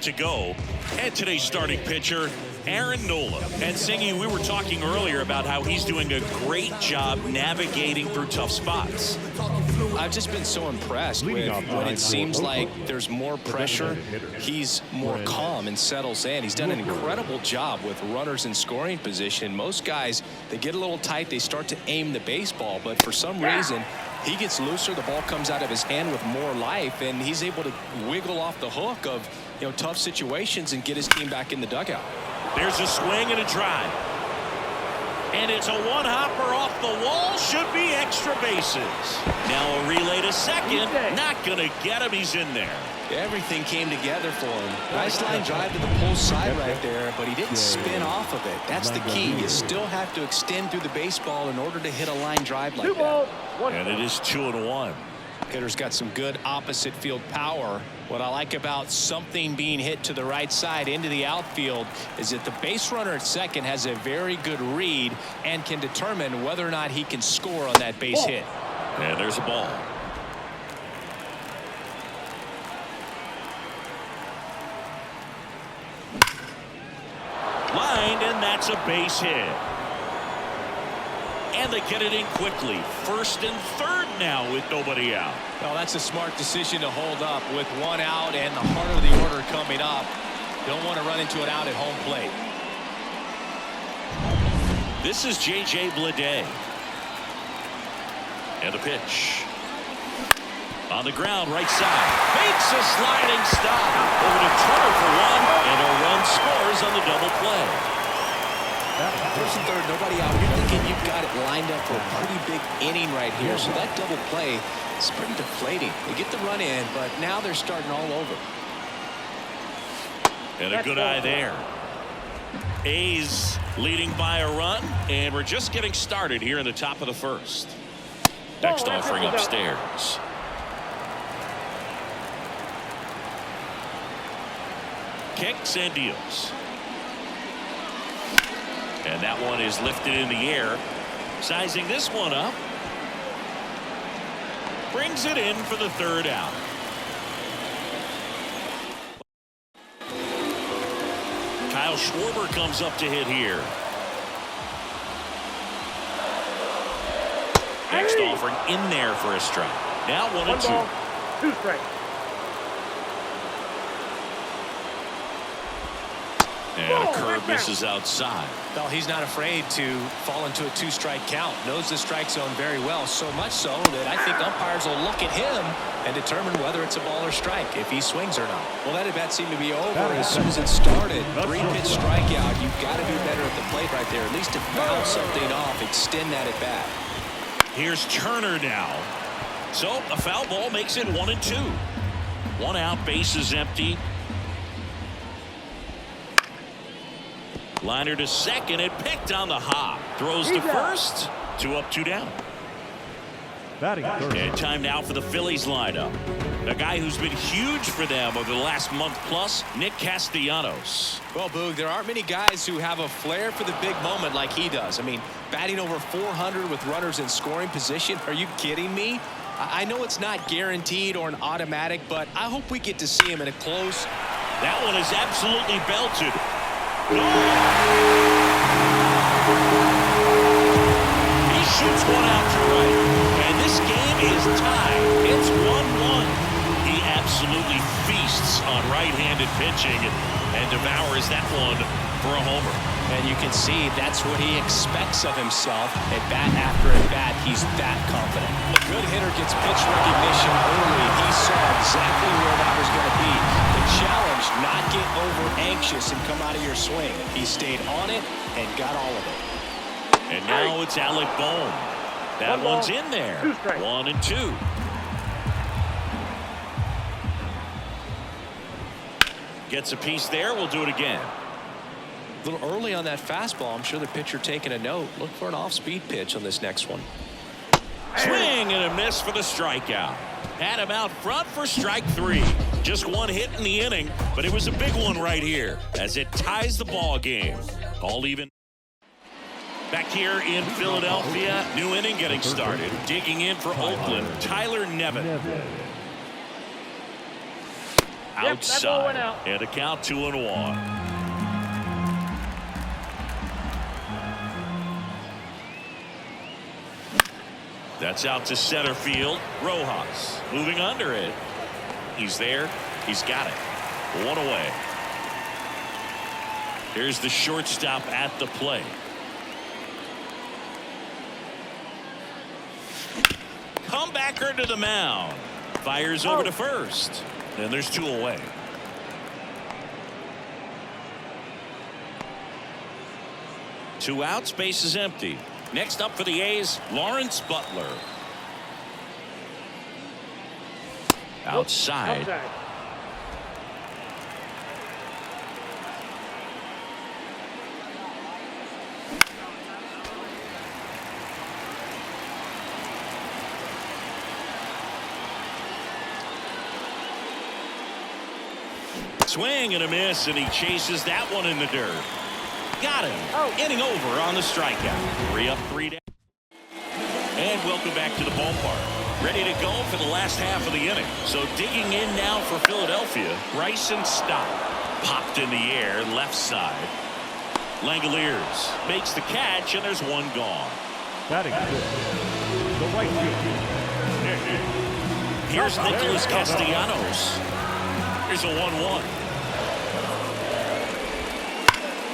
To go, and today's starting pitcher, Aaron Nola. And Singy, we were talking earlier about how he's doing a great job navigating through tough spots. I've just been so impressed with when it seems like there's more pressure, he's more calm and settles in. He's done an incredible job with runners in scoring position. Most guys, they get a little tight, they start to aim the baseball, but for some reason, he gets looser, the ball comes out of his hand with more life, and he's able to wiggle off the hook of tough situations and get his team back in the dugout. There's a swing and a drive. And it's a one-hopper off the wall. Should be extra bases. Now a relay to second. Not going to get him. He's in there. Everything came together for him. Nice line drive to the pull side right there, but he didn't spin off of it. That's the key. You still have to extend through the baseball in order to hit a line drive like that. And it is 2-1. Hitter's got some good opposite field power. What I like about something being hit to the right side into the outfield is that the base runner at second has a very good read and can determine whether or not he can score on that base hit. And there's a ball. Lined, and that's a base hit. And they get it in quickly. First and third now with nobody out. Well, that's a smart decision to hold up with one out and the heart of the order coming up. Don't want to run into an out at home plate. This is J.J. Bleday. And the pitch. On the ground, right side. Makes a sliding stop. Over to Turner for one, and a run scores on the double play. First and third, nobody out. You're thinking you've got it lined up for a pretty big inning right here. So that double play is pretty deflating. They get the run in, but now they're starting all over. And a good eye there. A's leading by a run, and we're just getting started here in the top of the first. Next offering upstairs. Kicks and deals. And that one is lifted in the air. Sizing this one up. Brings it in for the third out. Kyle Schwarber comes up to hit here. Next offering in there for a strike. Now 1-2. 2 strikes. And a curve misses outside. Well, he's not afraid to fall into a 2-strike count. Knows the strike zone very well, so much so that I think umpires will look at him and determine whether it's a ball or strike, if he swings or not. Well, that at bat seemed to be over as soon as it started. 3-pitch strikeout. You've got to be better at the plate right there, at least to bounce something off, extend that at bat. Here's Turner now. So a foul ball makes it 1-2. 1 out, bases empty. Liner to second, and picked on the hop. Throws to first. 2 up, 2 down. And time now for the Phillies lineup. A guy who's been huge for them over the last month plus, Nick Castellanos. Well, Boog, there aren't many guys who have a flair for the big moment like he does. I mean, batting over 400 with runners in scoring position. Are you kidding me? I know it's not guaranteed or an automatic, but I hope we get to see him in a close. That one is absolutely belted. He shoots one out to right, and this game is tied. It's 1-1. He absolutely feasts on right-handed pitching and devours that one for a homer. And you can see that's what he expects of himself. At bat after at bat, he's that confident. A good hitter gets pitch recognition early. He saw exactly where that was going to be. The challenge, not get over anxious and come out of your swing. He stayed on it and got all of it. And now it's Alec Bohm. That one's in there. 1-2. Gets a piece there. We'll do it again. A little early on that fastball. I'm sure the pitcher taking a note. Look for an off-speed pitch on this next one. Swing and a miss for the strikeout. Had him out front for strike 3. Just one hit in the inning, but it was a big one right here as it ties the ball game. All even. Back here in Philadelphia, new inning getting started. Digging in for Oakland, Tyler Nevin. outside. And a count 2-1. That's out to center field. Rojas moving under it. He's there. He's got it. One away. Here's the shortstop at the plate. Comebacker to the mound. Fires over to first. And there's 2 away. Two outs, base is empty. Next up for the A's, Lawrence Butler. Outside. Swing and a miss, and he chases that one in the dirt. Got him. Inning over on the strikeout. 3 up, 3 down. And welcome back to the ballpark. Ready to go for the last half of the inning. So digging in now for Philadelphia, Bryson Stott. Popped in the air, left side. Langoliers makes the catch, and there's one gone. Batting good. The right field. Here's Nicholas Castellanos. Here's a 1-1.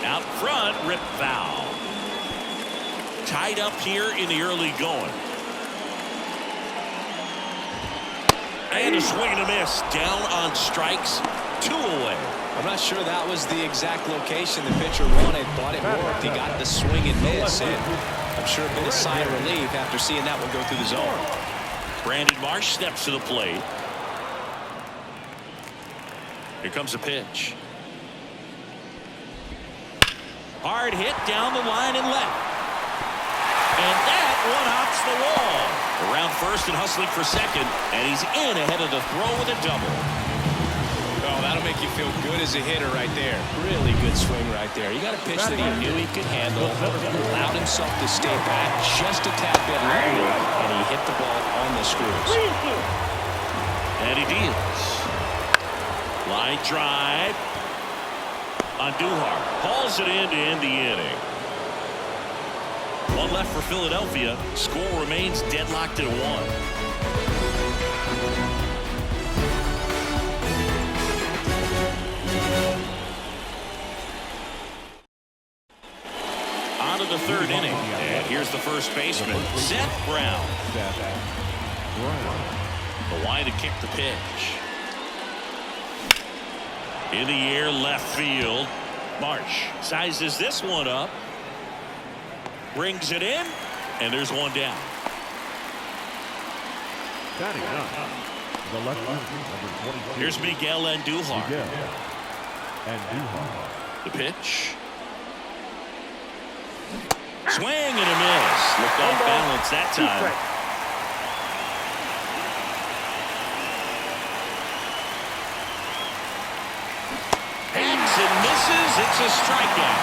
Out front, rip foul. Tied up here in the early going. And a swing and a miss. Down on strikes. 2 away. I'm not sure that was the exact location the pitcher wanted, but it worked. He got the swing and miss, and I'm sure it been a sigh of relief after seeing that one go through the zone. Brandon Marsh steps to the plate. Here comes a pitch. Hard hit down the line and left. And that one hops the wall. Around first and hustling for second. And he's in ahead of the throw with a double. Oh, that'll make you feel good as a hitter right there. Really good swing right there. You got a pitch that he knew he could handle. Allowed himself to stay back just a tad bit longer. And he hit the ball on the screws. And he deals. Line drive. Andujar hauls it in to end the inning. 1 left for Philadelphia. Score remains deadlocked at 1. On to the 3rd inning. And here's the first baseman, Seth Brown. The line to kick the pitch. In the air, left field. Marsh sizes this one up. Brings it in. And there's one down. Here's Miguel Andujar. The pitch. Swing and a miss. Looked off balance that time. It's a strikeout.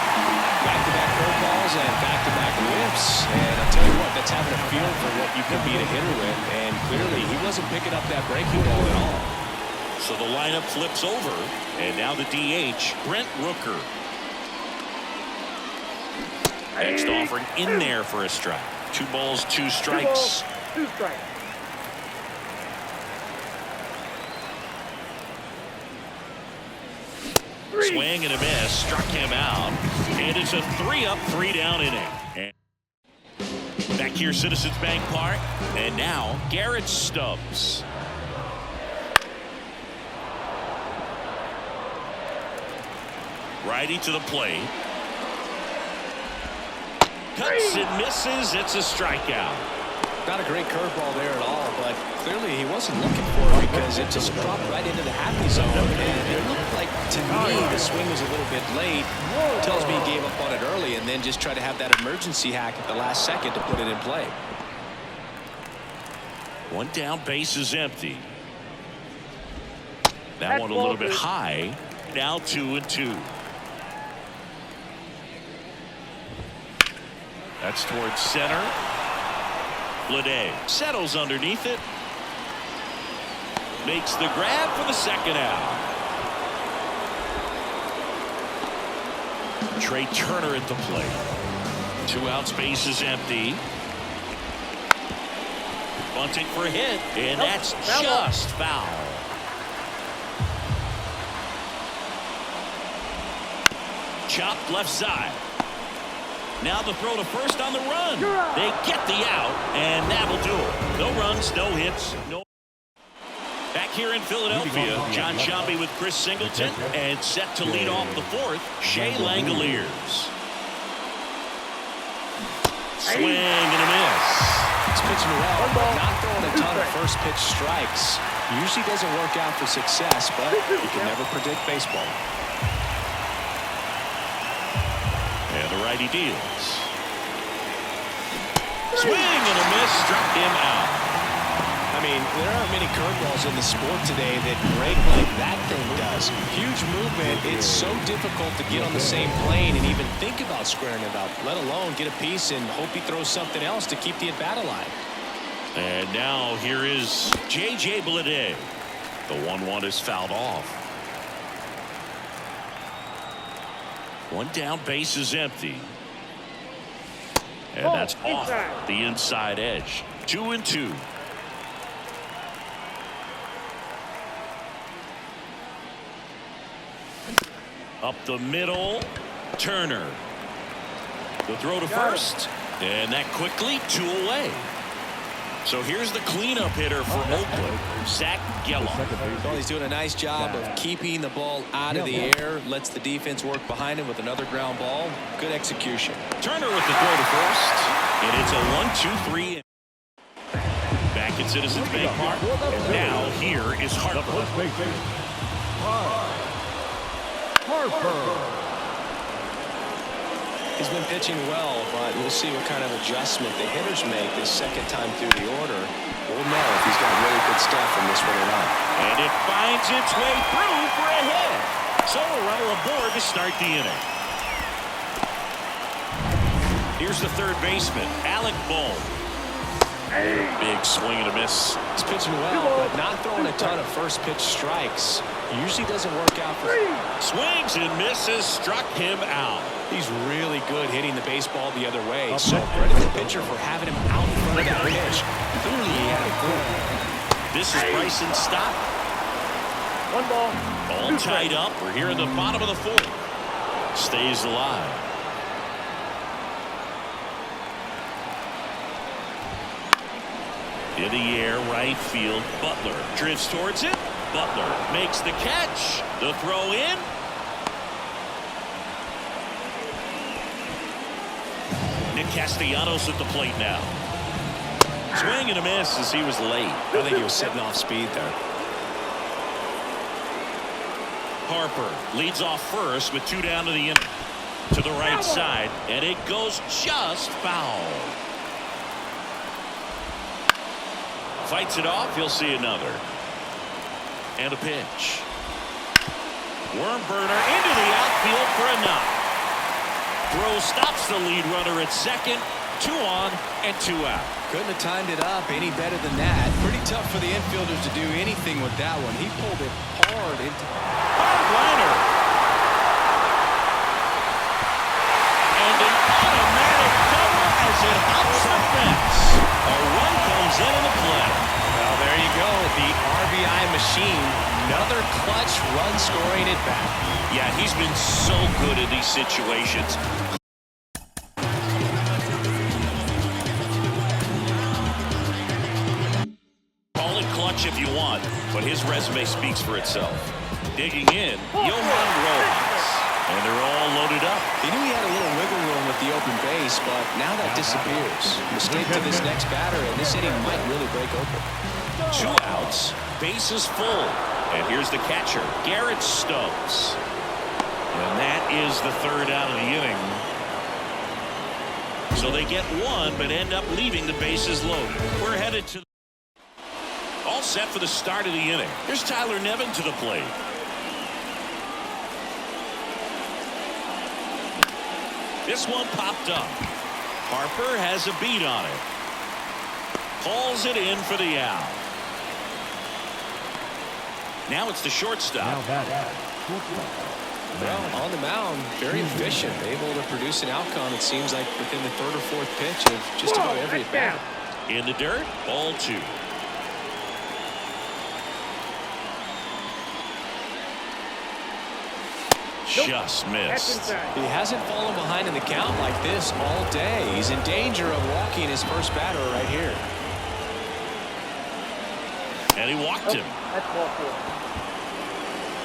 Back-to-back curveballs and back-to-back whiffs. And I'll tell you what, that's having a feel for what you could beat a hitter with. And clearly, he wasn't picking up that breaking ball at all. So the lineup flips over. And now the DH, Brent Rooker. Next offering in there for a strike. 2 balls, 2 strikes. 2 strikes. Swing and a miss, struck him out, and it's a 3 up, 3 down inning. And back here, Citizens Bank Park, and now Garrett Stubbs. Righty to the plate. Cuts and misses. It's a strikeout. Not a great curveball there at all, but clearly he wasn't looking for it because it just dropped right into the happy zone. And it looked like, to me, the swing was a little bit late. Tells me he gave up on it early and then just tried to have that emergency hack at the last second to put it in play. 1 down, base is empty. That one a little bit high. Now 2-2. That's towards center. Bleday settles underneath it. Makes the grab for the second out. Trey Turner at the plate. 2 outs, base is empty. Bunting for a hit, and that's just foul. Chopped left side. Now the throw to first on the run. They get the out, and that'll do it. No runs, no hits, no. Back here in Philadelphia, John Sciambi with Chris Singleton, and set to lead off the 4th, Shea Langoliers. Swing and a miss. He's pitching well, but not throwing a ton of first pitch strikes. Usually doesn't work out for success, but you can never predict baseball. And the righty deals. Swing and a miss, struck him out. I mean, there aren't many curveballs in the sport today that break like that thing does. Huge movement. It's so difficult to get on the same plane and even think about squaring it up, let alone get a piece and hope he throws something else to keep the at-bat alive. And now here is J.J. Bleday. The 1-1 is fouled off. 1 down, base is empty. And that's off the inside edge. 2-2. Up the middle, Turner. The throw to first, and that quickly 2 away. So here's the cleanup hitter for Oakland, Zach Gallo. Well, he's doing a nice job of keeping the ball out of the air, lets the defense work behind him with another ground ball. Good execution. Turner with the throw to first, and it's a 1-2-3. Back at Citizens Bank Park, and now here is Harper. He's been pitching well, but we'll see what kind of adjustment the hitters make this second time through the order. We'll know if he's got really good stuff in this one or not. And it finds its way through for a hit. So a runner aboard to start the inning. Here's the third baseman, Alec Bohm. Big swing and a miss. He's pitching well, but not throwing a ton of first pitch strikes. Usually doesn't work out for him. Swings and misses, struck him out. He's really good hitting the baseball the other way. So credit the pitcher for having him out in front of that pitch. Clearly he had a good. This is Bryson Stott. 1 ball. All tied up. We're here in the bottom of the 4th. Stays alive. In the air, right field, Butler drifts towards it. Butler makes the catch. The throw in. Nick Castellanos at the plate now. Swing and a miss as he was late. I think he was setting off speed there. Harper leads off first with 2 down to the inning. To the right side, and it goes just foul. Fights it off. He'll see another. And a pitch. Worm burner into the outfield for a knock. Throw stops the lead runner at second. 2 on and 2 out. Couldn't have timed it up any better than that. Pretty tough for the infielders to do anything with that one. He pulled it hard into hard liner. And an automatic cover as it hops the fence. A run comes in the play. Well, there you go. The RBI machine. Another clutch run scoring at bat. Yeah, he's been so good in these situations. Call it clutch if you want, but his resume speaks for itself. Digging in, Johan Rojas. And they're all loaded up. He knew he had a little wiggle room with the open base, but now that disappears. Mistake to this next batter, and this inning might really break open. 2 outs, bases full. And here's the catcher, Garrett Stubbs. And that is the 3rd out of the inning. So they get 1, but end up leaving the bases loaded. We're headed to all set for the start of the inning. Here's Tyler Nevin to the plate. This one popped up. Harper has a beat on it. Calls it in for the out. Now it's the shortstop. Well, on the mound, very efficient, able to produce an outcome, it seems like, within the third or fourth pitch of just about every at-bat. In the dirt, ball 2. Just missed. He hasn't fallen behind in the count like this all day. He's in danger of walking his first batter right here. And he walked him. That's ball 4.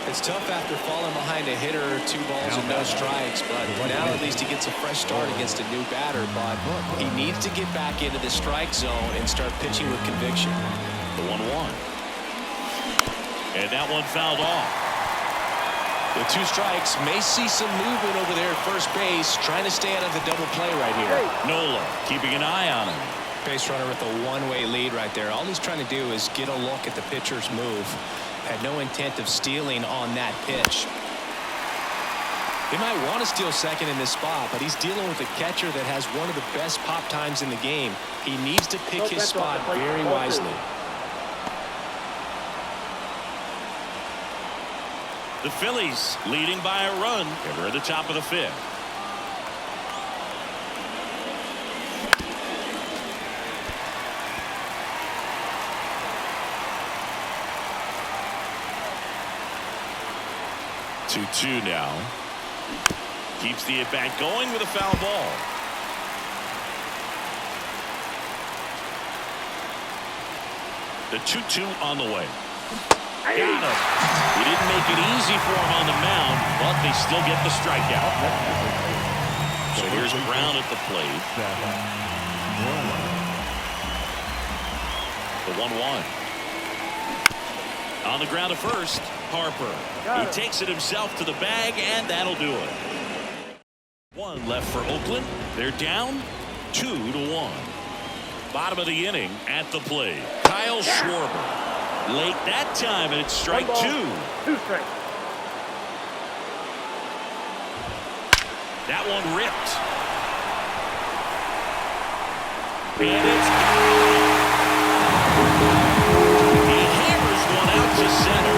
It's tough after falling behind a hitter, 2 balls and no strikes, but now at least he gets a fresh start against a new batter. But he needs to get back into the strike zone and start pitching with conviction. The 1-1. And that one fouled off. With 2 strikes, may see some movement over there at first base, trying to stay out of the double play right here. Nola keeping an eye on him. Base runner with a one-way lead right there. All he's trying to do is get a look at the pitcher's move. Had no intent of stealing on that pitch. He might want to steal second in this spot, but he's dealing with a catcher that has one of the best pop times in the game. He needs to pick his spot very wisely. The Phillies leading by a run. We're at the top of the 5th. Two now. Keeps the at-bat going with a foul ball. The 2-2 on the way. Got him. He didn't make it easy for him on the mound, but they still get the strikeout. So here's Brown at the plate. The 1-1. On the ground to first, Harper. He takes it himself to the bag, and that'll do it. 1 left for Oakland. They're down 2-1. Bottom of the inning at the plate. Kyle Schwarber. Late that time, and it's strike 2. 2 strikes. That one ripped. And it's he hammers one out to center.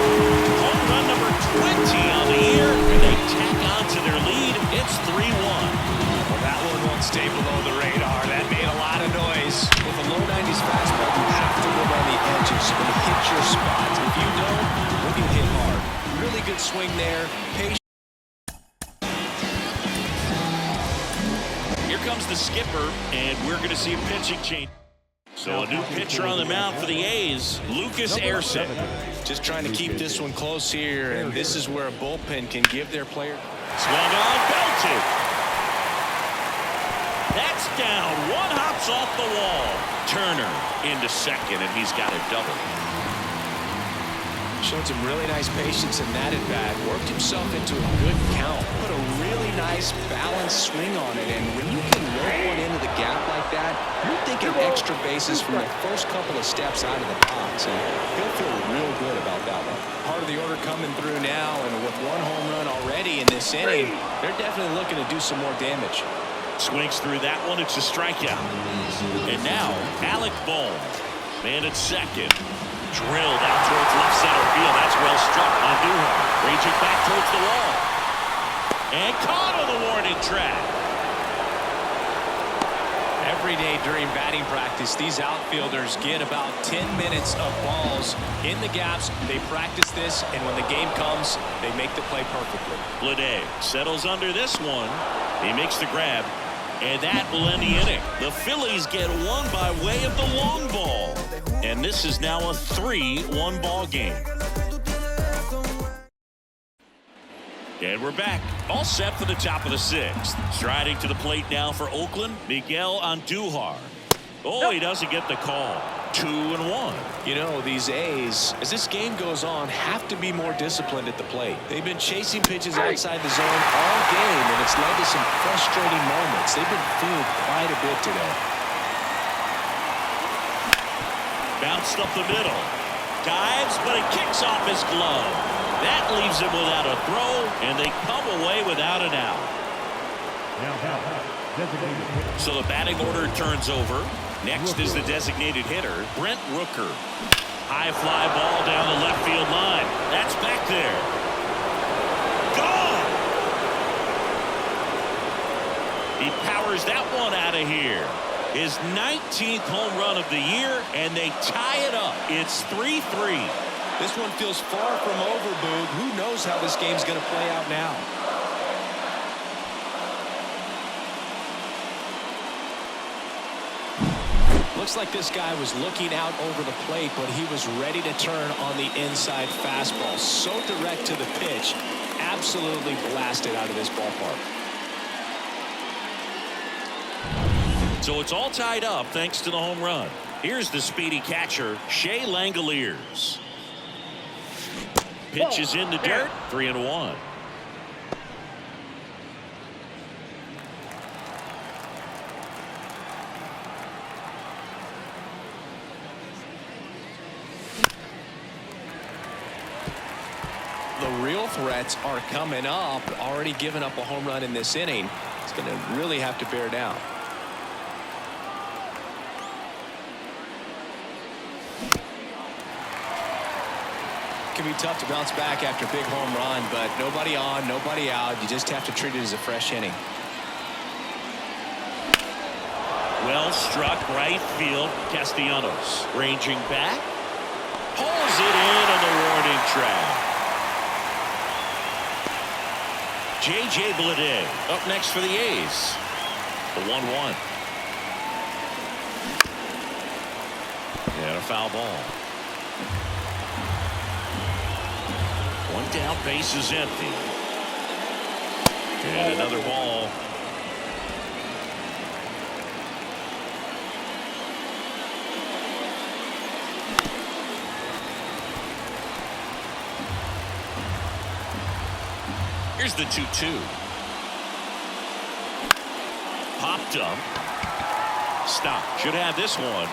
Home run number 20 on the year, and they tack on to their lead. It's 3-1. Well, that one won't stay below the radar. That made a lot of noise. With a low 90s fastball, you have to live on the edges and hit your spot. If you don't, you'll get hit hard. Really good swing there. Patient. Here comes the skipper, and we're going to see a pitching change. So a new pitcher on the mound for the A's, Lucas Erceg. Just trying to keep this one close here, and this is where a bullpen can give their player. Swung on, belted. That's down. One hops off the wall. Turner into second, and he's got a double. Showed some really nice patience in that at-bat. Worked himself into a good count. Put a really nice balanced swing on it. And when you can roll one into the gap like that, you're thinking extra bases from the first couple of steps out of the box. And he'll feel real good about that one. Part of the order coming through now. And with 1 home run already in this inning, they're definitely looking to do some more damage. Swings through that one. It's a strikeout. And now, Alec Bohm. Man at second. Drilled out towards left center field. That's well struck on Duhar. Reaching back towards the wall. And caught on the warning track. Every day during batting practice, these outfielders get about 10 minutes of balls in the gaps. They practice this, and when the game comes, they make the play perfectly. Bleday settles under this one. He makes the grab. And that will end the inning. The Phillies get one by way of the long ball. And this is now a 3-1 ball game. And we're back. All set for the top of the 6th. Striding to the plate now for Oakland, Miguel Andujar. Oh, he doesn't get the call. 2-1. You know, these A's, as this game goes on, have to be more disciplined at the plate. They've been chasing pitches outside the zone all game, and it's led to some frustrating moments. They've been fooled quite a bit today. Bounced up the middle. Dives, but it kicks off his glove. That leaves him without a throw, and they come away without an out. So the batting order turns over. Next is the designated hitter, Brent Rooker. High fly ball down the left field line. That's back there. Gone! powers that one out of here. His 19th home run of the year, and they tie it up. It's 3-3. This one feels far from over, Boog. Who knows how this game's going to play out now? Looks like this guy was looking out over the plate, but he was ready to turn on the inside fastball. So direct to the pitch. Absolutely blasted out of this ballpark. So it's all tied up thanks to the home run. Here's the speedy catcher, Shea Langoliers. Pitches in the dirt, 3-1. The real threats are coming up. Already given up a home run in this inning. It's going to really have to bear down. It can be tough to bounce back after a big home run, but nobody on, nobody out. You just have to treat it as a fresh inning. Well struck right field. Castellanos ranging back. Pulls it in on the warning track. J.J. Bleday up next for the A's. The 1-1. And a foul ball. One down, base is empty. And another ball. Here's the 2-2. Popped up. Stop. Should have this one.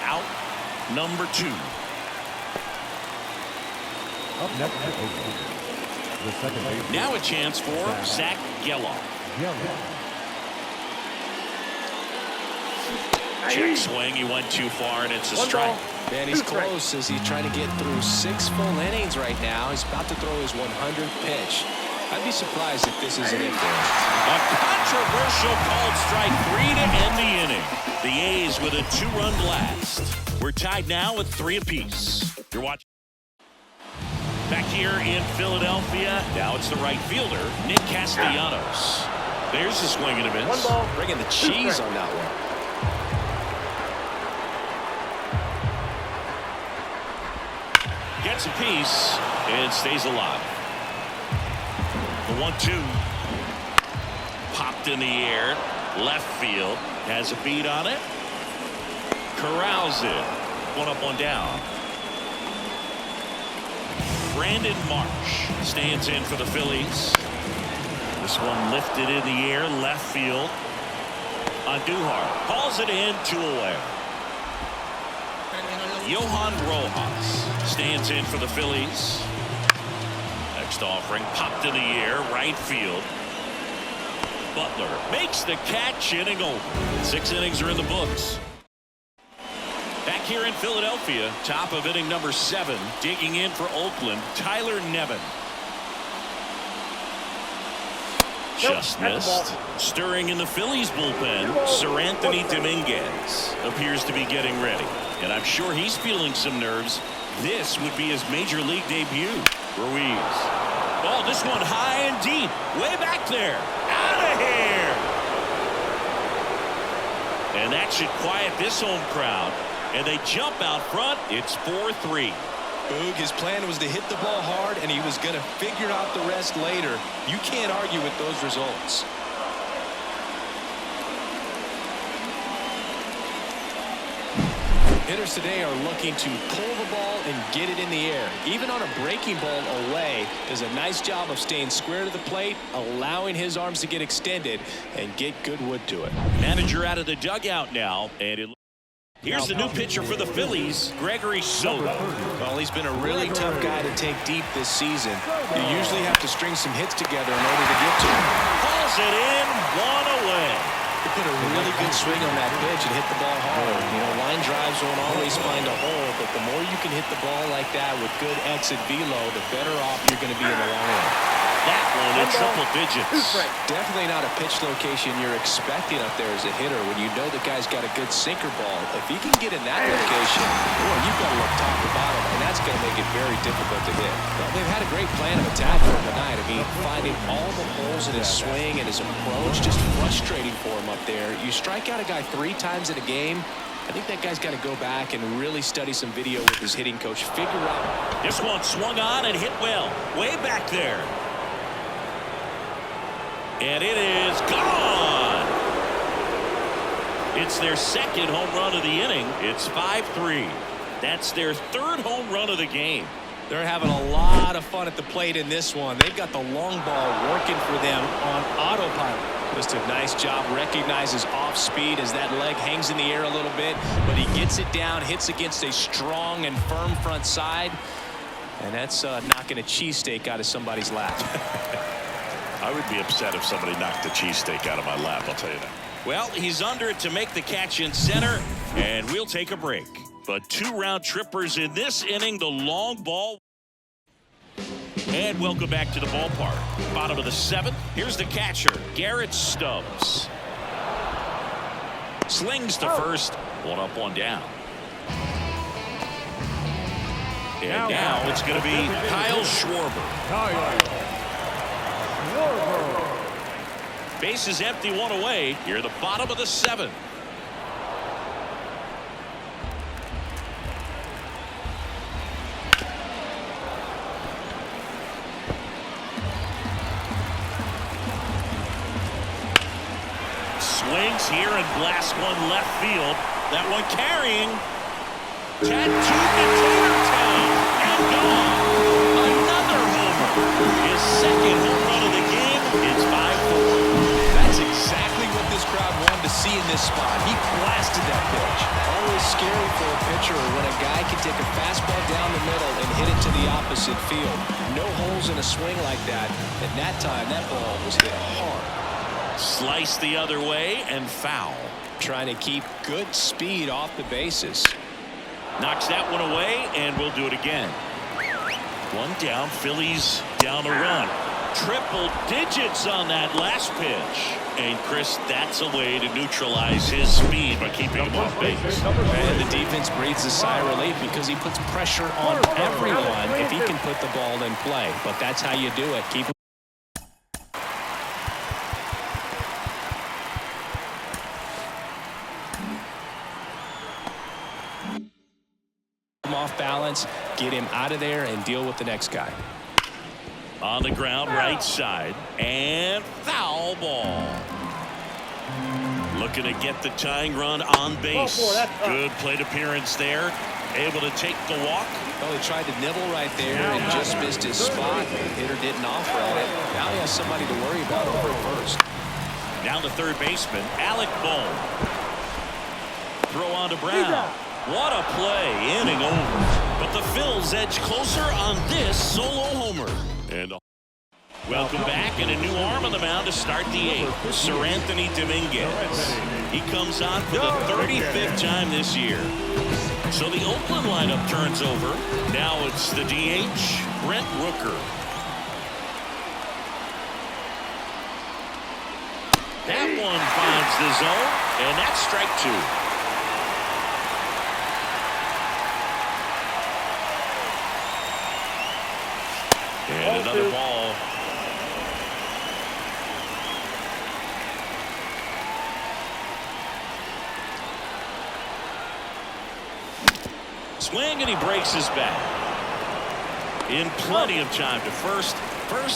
Out. Number 2. Up next the second base. Now a chance for Zach Geloff. Check swing. He went too far, and it's a strike. Man, he's close as he's trying to get through 6 full innings right now. He's about to throw his 100th pitch. I'd be surprised if this isn't it for him. A controversial called strike 3 to end the inning. The A's with a 2-run blast. We're tied now with 3 apiece. You're watching. Back here in Philadelphia, now it's the right fielder, Nick Castellanos. There's a swing and a miss. 1 ball. Bringing the cheese on that one. Gets a piece and stays alive. The 1-2. Popped in the air. Left field. Has a beat on it. Corrals it. 1 up, 1 down. Brandon Marsh stands in for the Phillies. This one lifted in the air. Left field. Andujar calls it in, 2 away. Johan Rojas stands in for the Phillies. Next offering, popped in the air, right field. Butler makes the catch, inning over. 6 innings are in the books. Back here in Philadelphia, top of inning number 7, digging in for Oakland, Tyler Nevin. Just missed. Stirring in the Phillies bullpen, Sir Anthony Dominguez appears to be getting ready. And I'm sure he's feeling some nerves. This would be his major league debut. Ruiz. Oh, this one high and deep. Way back there. Out of here. And that should quiet this home crowd. And they jump out front. It's 4-3. Boog, his plan was to hit the ball hard, and he was going to figure out the rest later. You can't argue with those results. Hitters today are looking to pull the ball and get it in the air. Even on a breaking ball away, does a nice job of staying square to the plate, allowing his arms to get extended and get good wood to it. Manager out of the dugout now, and here's the new pitcher for the Phillies, Gregory Soto. Well, he's been a really tough guy to take deep this season. You usually have to string some hits together in order to get to him. Calls it in, 1 away. He put a really good swing on that pitch and hit the ball hard. You know, line drives won't always find a hole, but the more you can hit the ball like that with good exit velo, the better off you're going to be in the long run. That one and it's triple digits. Definitely not a pitch location you're expecting up there as a hitter when you know the guy's got a good sinker ball. If he can get in that location, boy, you've got to look top to bottom, and that's going to make it very difficult to hit. Well, they've had a great plan of attack for him tonight. I mean, finding all the holes in his swing and his approach, just frustrating for him up there. You strike out a guy 3 times in a game, I think that guy's got to go back and really study some video with his hitting coach. Figure out. This one swung on and hit well. Way back there. And it is gone. It's their second home run of the inning. It's 5-3. That's their 3rd home run of the game. They're having a lot of fun at the plate in this one. They've got the long ball working for them on autopilot. Just a nice job. Recognizes off speed as that leg hangs in the air a little bit, but he gets it down, hits against a strong and firm front side, and that's knocking a cheesesteak out of somebody's lap. I would be upset if somebody knocked the cheesesteak out of my lap, I'll tell you that. Well, he's under it to make the catch in center, and we'll take a break. But 2 round trippers in this inning, the long ball. And welcome back to the ballpark. Bottom of the 7th. Here's the catcher, Garrett Stubbs. Slings to first. 1 up, 1 down. And now it's going to be Kyle Schwarber. Base is empty, 1 away. Here at the bottom of the 7th. Swings here and blasts one left field. That one carrying. Tattooed to Town and gone. Another homer. His 2nd home run of the game. It's 5-4. That's exactly what this crowd wanted to see in this spot. He blasted that pitch. Always scary for a pitcher when a guy can take a fastball down the middle and hit it to the opposite field. No holes in a swing like that. And that time, that ball was hit hard. Slice the other way and foul. Trying to keep good speed off the bases. Knocks that one away, and we'll do it again. 1 down. Phillies down a run. Triple digits on that last pitch. And Chris, that's a way to neutralize his speed by keeping him off base. And the defense breathes a sigh of relief because he puts pressure on everyone if he can put the ball in play. But that's how you do it. Keep off balance, get him out of there, and deal with the next guy. On the ground, right side, and foul ball. Looking to get the tying run on base. Good plate appearance there. Able to take the walk. Well, he tried to nibble right there and just missed his spot. The hitter didn't offer at it. Now he has somebody to worry about over at first. Now the third baseman, Alec Bohm. Throw on to Brown. What a play, inning over. But the Phils edge closer on this solo homer. And welcome back, and a new arm on the mound to start the 8th. Sir Anthony Dominguez. He comes on for the 35th time this year. So the Oakland lineup turns over. Now it's the DH, Brent Rooker. That one finds the zone, and that's strike 2. And another ball. Swing, and he breaks his bat. In plenty of time to first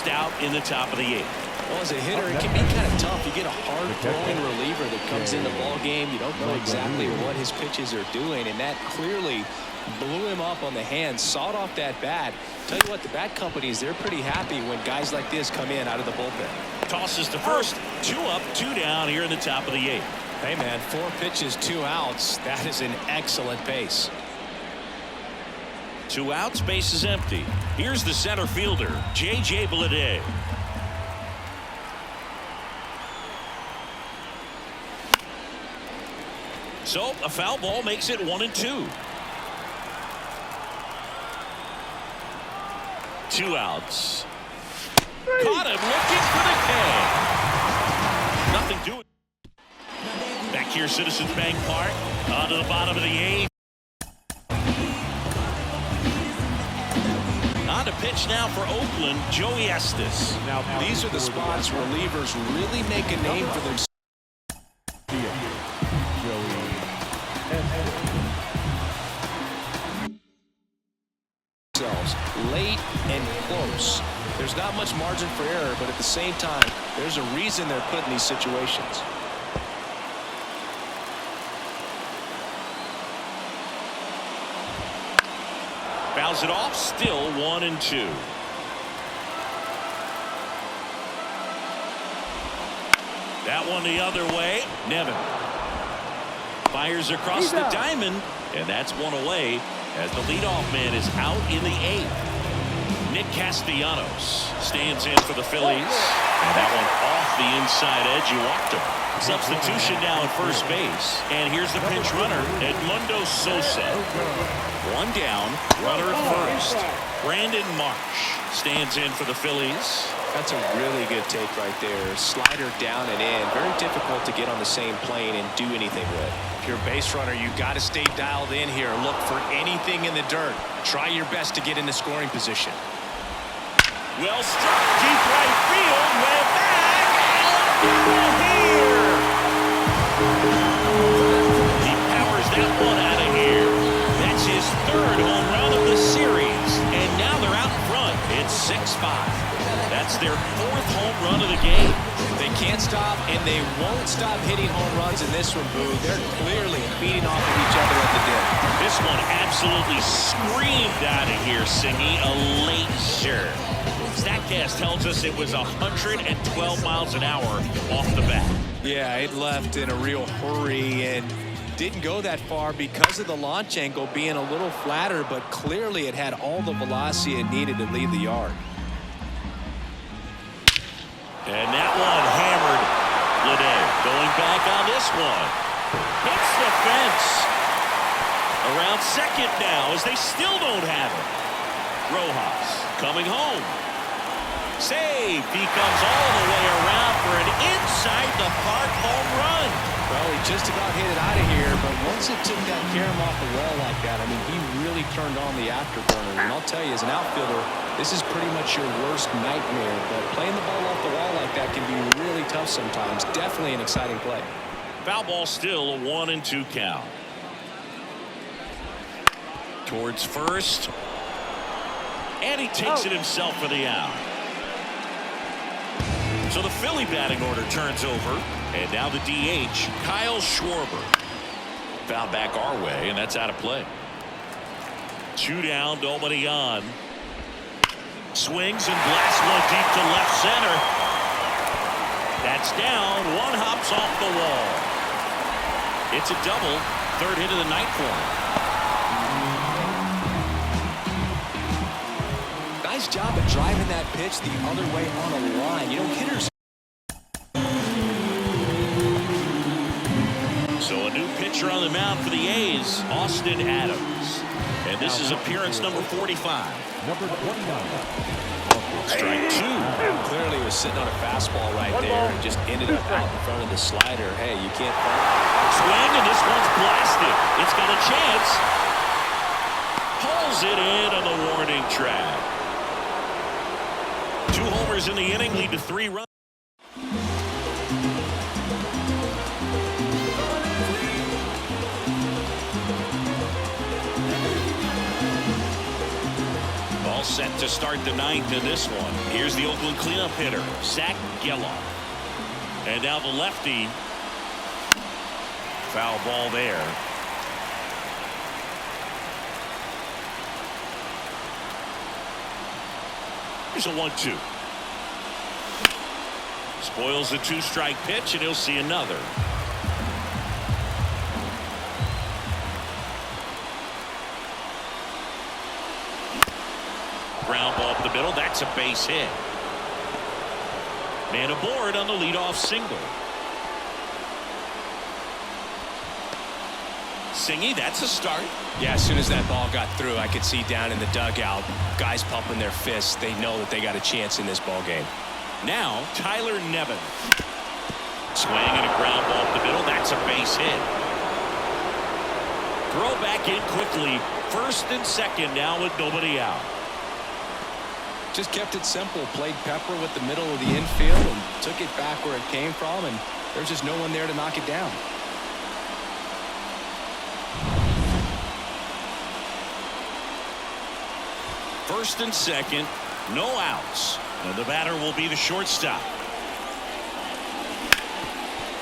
out in the top of the 8th. Well, as a hitter, it can be kind of tough. You get a hard-throwing reliever that comes in the ball game. You don't know exactly what his pitches are doing, and that clearly blew him up on the hand, sawed off that bat. Tell you what, the bat companies, they're pretty happy when guys like this come in out of the bullpen. Tosses to first. 2 up, 2 down here in the top of the 8th. Hey, man, 4 pitches, 2 outs. That is an excellent pace. 2 outs, base is empty. Here's the center fielder, J.J. Bleday. So a foul ball makes it 1-2. 2 outs. Caught him looking. Citizens Bank Park. Onto the bottom of the 8th. On to pitch now for Oakland, Joey Estes. Now, these are the spots relievers really make a name for themselves. Late and close. There's not much margin for error, but at the same time, there's a reason they're put in these situations. Fouls it off, still 1-2. That one the other way. Nevin fires across the diamond, and that's one away as the leadoff man is out in the 8th. Nick Castellanos stands in for the Phillies, and that one off the inside edge. You walked him. Substitution now at first base, and here's the pinch runner, Edmundo Sosa. One down, runner at first. Brandon Marsh stands in for the Phillies. That's a really good take right there. Slider down and in. Very difficult to get on the same plane and do anything with. If you're a base runner, you've got to stay dialed in here. Look for anything in the dirt. Try your best to get into scoring position. Well struck, deep right field, way back, and here. He powers that one out of here. That's his 3rd home run of the series, and now they're out front. It's 6-5. That's their 4th home run of the game. They can't stop, and they won't stop hitting home runs in this one, Boo. They're clearly feeding off of each other at the dip. This one absolutely screamed out of here, Singy. A late sure. StatCast tells us it was 112 miles an hour off the bat. Yeah, it left in a real hurry and didn't go that far because of the launch angle being a little flatter, but clearly it had all the velocity it needed to leave the yard. And that one hammered. Lede going back on this one. Hits the fence. Around second now as they still don't have it. Rojas coming home. Save. He comes all the way around for an inside-the-park home run. Well, he just about hit it out of here, but once it took that carom off the wall like that, I mean, he really turned on the afterburner. And I'll tell you, as an outfielder, this is pretty much your worst nightmare. But playing the ball off the wall like that can be really tough sometimes. Definitely an exciting play. Foul ball still, a 1-2 count. Towards first. And he takes it himself for the out. So the Philly batting order turns over. And now the DH, Kyle Schwarber. Foul back our way, and that's out of play. 2 down, nobody on. Swings and blasts one deep to left center. That's down. One hops off the wall. It's a double. 3rd hit of the night for him. Nice job at driving that pitch the other way on a line. You know, hitters. So a new pitcher on the mound for the A's, Austin Adams. And this is appearance number 45. Number 29. Strike 2. Clearly was sitting on a fastball right there and just ended up out in front of the slider. Hey, you can't. Swing, and this one's blasted. It's got a chance. Pulls it in on the warning track. 2 homers in the inning lead to 3 runs. All set to start the 9th in this one. Here's the Oakland cleanup hitter, Zach Geloff. And now the lefty. Foul ball there. Here's a 1-2. Spoils the 2-strike pitch, and he'll see another. Ground ball up the middle. That's a base hit. Man aboard on the leadoff single. Singy, that's a start. Yeah, as soon as that ball got through, I could see down in the dugout, guys pumping their fists. They know that they got a chance in this ball game. Now, Tyler Nevin. Swing and a ground ball up the middle. That's a base hit. Throw back in quickly. First and second now with nobody out. Just kept it simple. Played pepper with the middle of the infield and took it back where it came from, and there's just no one there to knock it down. First and second, no outs. And the batter will be the shortstop.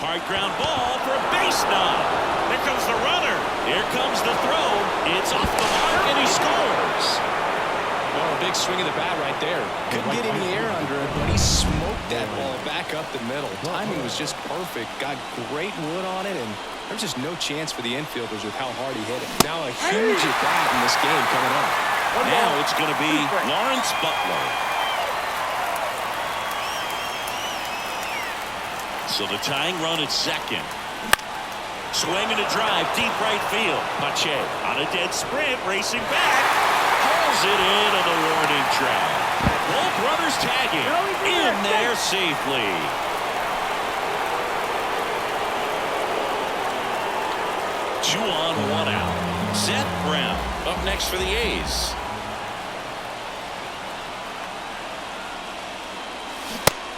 Hard ground ball for a base knock. Here comes the runner. Here comes the throw. It's off the mark and he scores. Well, a big swing of the bat right there. Couldn't get any air under it, but he smoked that ball back up the middle. Timing was just perfect. Got great wood on it, and there's just no chance for the infielders with how hard he hit it. Now a huge at bat in this game coming up. Now it's going to be Lawrence Butler. So the tying run at second. Swing and a drive deep right field. Pache on a dead sprint, racing back. Hauls it in on the warning track. Both brothers tagging in there safely. Two on, one out. Seth Brown up next for the A's.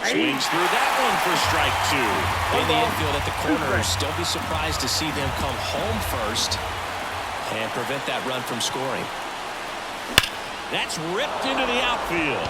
Swings through that one for strike two. In the infield at the corners, don't be surprised to see them come home first and prevent that run from scoring. That's ripped into the outfield.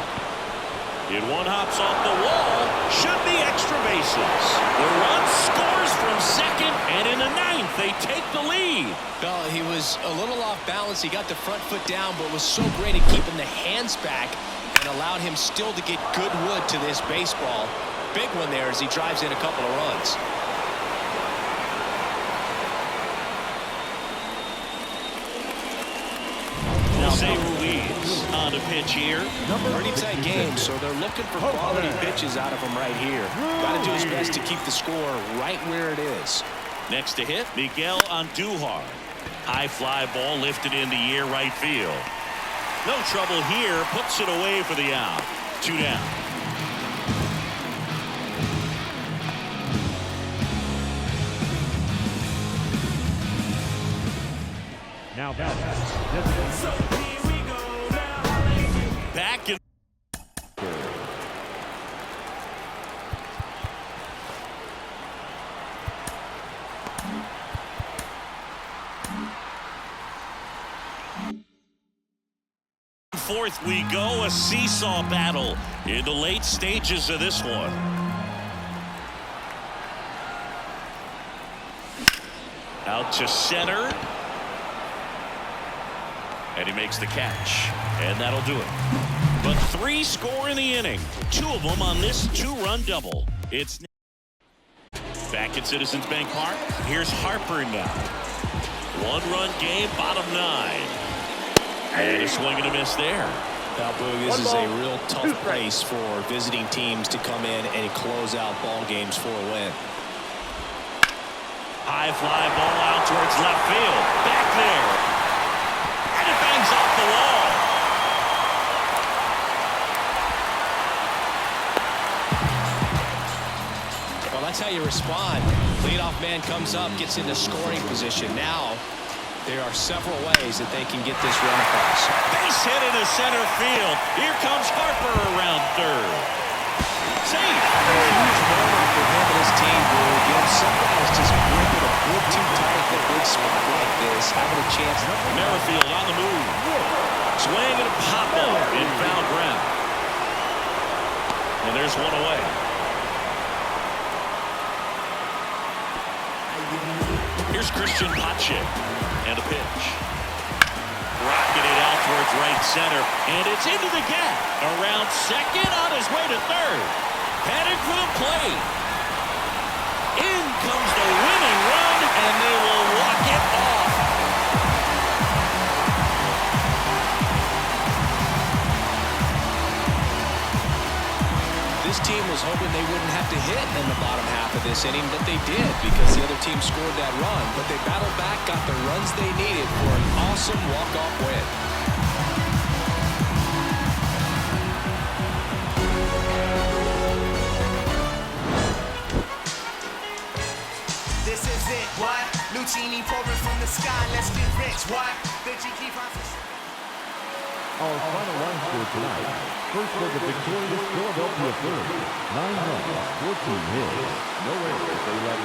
It one hops off the wall. Should be extra bases. The run scores from second, and in the ninth, they take the lead. Well, he was a little off balance. He got the front foot down, but was so great at keeping the hands back and allowed him still to get good wood to this baseball. Big one there as he drives in a couple of runs. Jose Ruiz on the pitch here. Pretty tight game, so they're looking for quality pitches out of him right here. Got to do his best to keep the score right where it is. Next to hit, Miguel Andujar. High fly ball lifted into near right field. No trouble here. Puts it away for the out. Two down. Now back in. Fourth we go, a seesaw battle in the late stages of this one. Out to center. And he makes the catch. And that'll do it. But three score in the inning. Two of them on this two-run double. It's back at Citizens Bank Park. Here's Harper now. One-run game, bottom nine. And a swing and a miss there. Now, Boog, this is a real tough place for visiting teams to come in and close out ball games for a win. High fly ball out towards left field. Back there. And it bangs off the wall. Well, that's how you respond. Leadoff man comes up, gets into scoring position. Now, there are several ways that they can get this run across. Base hit into center field. Here comes Harper around third. Safe. Huge moment for him and his team, Boog. You know, some guys just break it a bit too tight in a big spot like this, having a chance. Merrifield on the move. Swing and a pop off in foul ground. And there's one away. Here's Christian Pache. And a pitch. Rocking it out towards right center. And it's into the gap. Around second, on his way to third. Heading for the plate. In comes the winning run, and they will walk it off. This team was hoping they wouldn't have to hit in the bottom half of this inning, but they did because the other team scored that run. But they battled back, got the runs they needed for an awesome walk-off win. is it. What? Lucini pouring from the sky. Let's get rich. What? The G Our final line score tonight. First for the victorious Philadelphia Phillies. 9 runs, 14 hits, no errors. They left